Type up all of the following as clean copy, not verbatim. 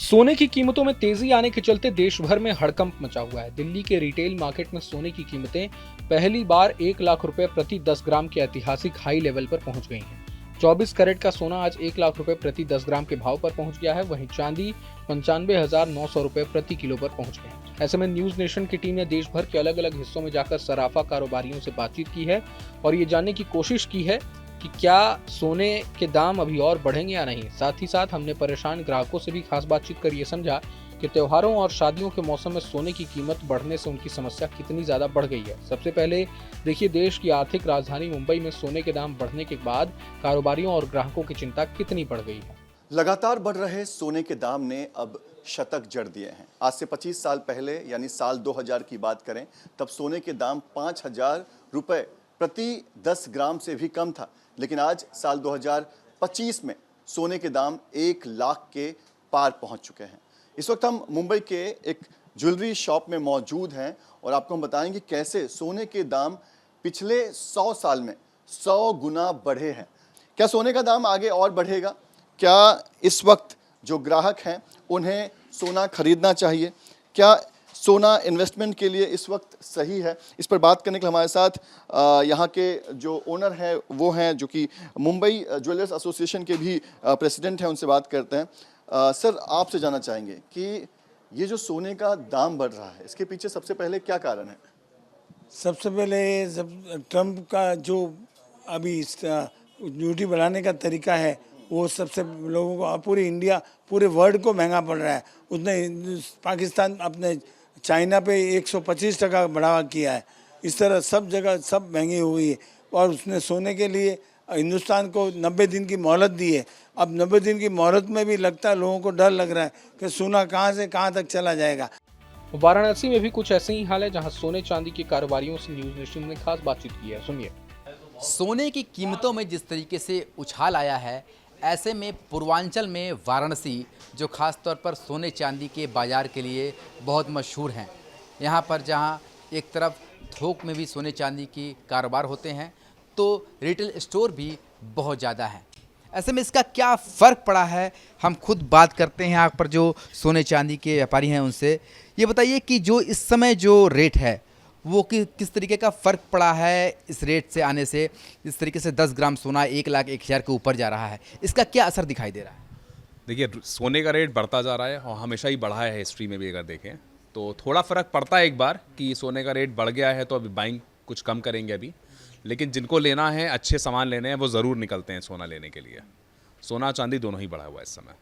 सोने की कीमतों में तेजी आने के चलते देश भर में हड़कंप मचा हुआ है। दिल्ली के रिटेल मार्केट में सोने की कीमतें पहली बार 1 लाख रुपए प्रति 10 ग्राम के ऐतिहासिक हाई लेवल पर पहुंच गई हैं। 24 कैरेट का सोना आज 1 लाख रुपए प्रति 10 ग्राम के भाव पर पहुंच गया है। वहीं चांदी 95,900 रुपए प्रति किलो पर पहुंच गए। ऐसे में न्यूज नेशन की टीम ने देश भर के अलग अलग हिस्सों में जाकर सराफा कारोबारियों से बातचीत की है और ये जानने की कोशिश की है कि क्या सोने के दाम अभी और बढ़ेंगे या नहीं। साथ ही साथ हमने परेशान ग्राहकों से भी खास बातचीत कर ये समझा कि त्योहारों और शादियों के मौसम में सोने की कीमत बढ़ने से उनकी समस्या कितनी ज्यादा बढ़ गई है। सबसे पहले देखिए देश की आर्थिक राजधानी मुंबई में सोने के दाम बढ़ने के बाद कारोबारियों और ग्राहकों की चिंता कितनी बढ़ गई है। लगातार बढ़ रहे सोने के दाम ने अब शतक जड़ दिए हैं। आज से 25 साल पहले यानी साल 2000 की बात करें तब सोने के दाम 5,000 रुपए प्रति 10 ग्राम से भी कम था, लेकिन आज साल 2025 में सोने के दाम 1 लाख के पार पहुंच चुके हैं। इस वक्त हम मुंबई के एक ज्वेलरी शॉप में मौजूद हैं और आपको हम बताएंगे कैसे सोने के दाम पिछले 100 साल में 100 गुना बढ़े हैं। क्या सोने का दाम आगे और बढ़ेगा? क्या इस वक्त जो ग्राहक हैं उन्हें सोना खरीदना चाहिए? क्या सोना इन्वेस्टमेंट के लिए इस वक्त सही है? इस पर बात करने के लिए हमारे साथ यहाँ के जो ओनर हैं वो हैं, जो कि मुंबई ज्वेलर्स एसोसिएशन के भी प्रेसिडेंट हैं। उनसे बात करते हैं। सर, आपसे जानना चाहेंगे कि ये जो सोने का दाम बढ़ रहा है इसके पीछे सबसे पहले क्या कारण है? सबसे पहले जब ट्रम्प का जो अभी ड्यूटी बढ़ाने का तरीका है वो सबसे लोगों को, पूरी इंडिया, पूरे वर्ल्ड को महंगा पड़ रहा है। उसने पाकिस्तान अपने चाइना पे 125% बढ़ावा किया है। इस तरह सब जगह सब महंगी हुई है और उसने सोने के लिए हिंदुस्तान को 90 दिन की मोहलत दी है। अब 90 दिन की मोहलत में भी लगता है लोगों को डर लग रहा है कि सोना कहाँ से कहाँ तक चला जाएगा। वाराणसी में भी कुछ ऐसे ही हाल है जहां सोने चांदी के कारोबारियों से न्यूज नेशन ने खास बातचीत की है। सुनिए। सोने की कीमतों में जिस तरीके से उछाल आया है, ऐसे में पूर्वांचल में वाराणसी, जो खास तौर पर सोने चांदी के बाज़ार के लिए बहुत मशहूर हैं, यहाँ पर जहाँ एक तरफ थोक में भी सोने चांदी की कारोबार होते हैं तो रिटेल स्टोर भी बहुत ज़्यादा हैं। ऐसे में इसका क्या फ़र्क पड़ा है, हम खुद बात करते हैं यहाँ पर जो सोने चांदी के व्यापारी हैं उनसे। ये बताइए कि जो इस समय जो रेट है वो किस तरीके का फ़र्क पड़ा है इस रेट से आने से? इस तरीके से 10 ग्राम सोना 1,01,000 के ऊपर जा रहा है, इसका क्या असर दिखाई दे रहा है? देखिए, सोने का रेट बढ़ता जा रहा है और हमेशा ही बढ़ा है। हिस्ट्री में भी अगर देखें तो थोड़ा फ़र्क पड़ता है एक बार कि सोने का रेट बढ़ गया है तो अभी बाइंग कुछ कम करेंगे अभी, लेकिन जिनको लेना है, अच्छे सामान लेने हैं, वो ज़रूर निकलते हैं सोना लेने के लिए। सोना चांदी दोनों ही बढ़ा हुआ है इस समय।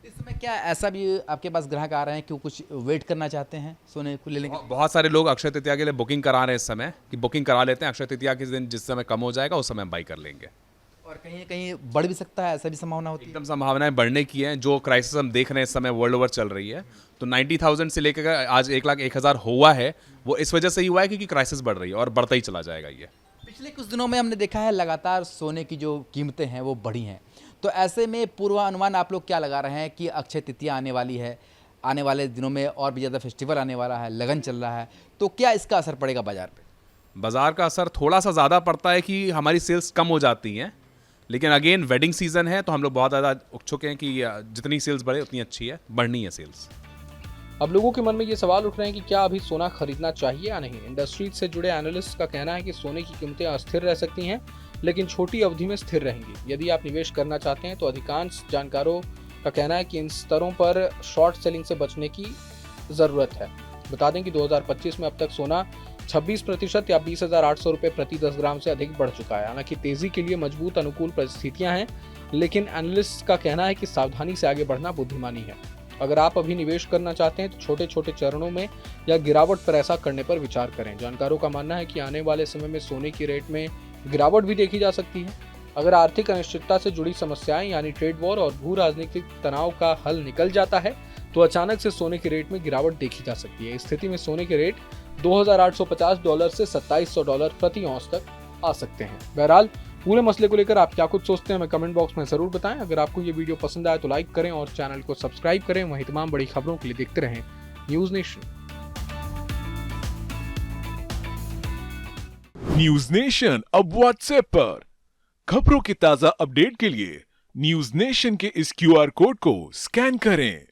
इस समय क्या ऐसा भी आपके पास ग्राहक आ रहे हैं कि कुछ वेट करना चाहते हैं सोने को लेने के? बहुत सारे लोग अक्षय तृतीया के लिए बुकिंग करा रहे हैं इस समय, कि बुकिंग करा लेते हैं अक्षय तृतीया के दिन, जिस समय कम हो जाएगा उस समय हम बाई कर लेंगे। और कहीं ना कहीं बढ़ भी सकता है, ऐसा भी संभावना होती है? एकदम संभावनाएं बढ़ने की हैं। जो क्राइसिस हम देख रहे हैं इस समय वर्ल्ड ओवर चल रही है, तो 90,000 से लेकर आज 1,01,000 हुआ है, वो इस वजह से ही हुआ है क्योंकि क्राइसिस बढ़ रही है और बढ़ता ही चला जाएगा ये। पिछले कुछ दिनों में हमने देखा है लगातार सोने की जो कीमतें हैं वो बढ़ी हैं, तो ऐसे में पूर्वानुमान आप लोग क्या लगा रहे हैं कि अक्षय तृतीया आने वाली है, आने वाले दिनों में और भी ज़्यादा फेस्टिवल आने वाला है, लगन चल रहा है, तो क्या इसका असर पड़ेगा बाज़ार पे? बाज़ार का असर थोड़ा सा ज़्यादा पड़ता है कि हमारी सेल्स कम हो जाती हैं, लेकिन अगेन वेडिंग सीजन है तो हम लोग बहुत ज़्यादा उत्सुक हैं कि जितनी सेल्स बढ़े उतनी अच्छी है, बढ़नी है सेल्स। अब लोगों के मन में ये सवाल उठ रहे हैं कि क्या अभी सोना खरीदना चाहिए या नहीं। इंडस्ट्री से जुड़े एनालिस्ट का कहना है कि सोने की कीमतें अस्थिर रह सकती हैं, लेकिन छोटी अवधि में स्थिर रहेंगी। यदि आप निवेश करना चाहते हैं तो अधिकांश जानकारों का कहना है कि इन स्तरों पर शॉर्ट सेलिंग से बचने की ज़रूरत है। बता दें कि 2025 में अब तक सोना 26% या 20,800 रुपये प्रति 10 ग्राम से अधिक बढ़ चुका है। हालांकि तेजी के लिए मजबूत अनुकूल परिस्थितियां हैं, लेकिन एनालिस्ट का कहना है कि सावधानी से आगे बढ़ना बुद्धिमानी है। अगर आप अभी निवेश करना चाहते हैं तो छोटे छोटे चरणों में या गिरावट पर ऐसा करने पर विचार करें। जानकारों का मानना है कि आने वाले समय में सोने की रेट में गिरावट भी देखी जा सकती है। अगर आर्थिक अनिश्चितता से जुड़ी समस्याएं यानी ट्रेड वॉर और भू राजनीतिक तनाव का हल निकल जाता है तो अचानक से सोने की रेट में गिरावट देखी जा सकती है। इस स्थिति में सोने के रेट $2,850 से $2,700 प्रति औंस तक आ सकते हैं। बहरहाल पूरे मसले को लेकर आप क्या कुछ सोचते हैं हमें कमेंट बॉक्स में जरूर बताएं। अगर आपको ये वीडियो पसंद आए तो लाइक करें और चैनल को सब्सक्राइब करें। वहीं तमाम बड़ी खबरों के लिए देखते रहें न्यूज नेशन। न्यूज नेशन अब व्हाट्सएप पर खबरों की ताजा अपडेट के लिए न्यूज नेशन के इस QR कोड को स्कैन करें।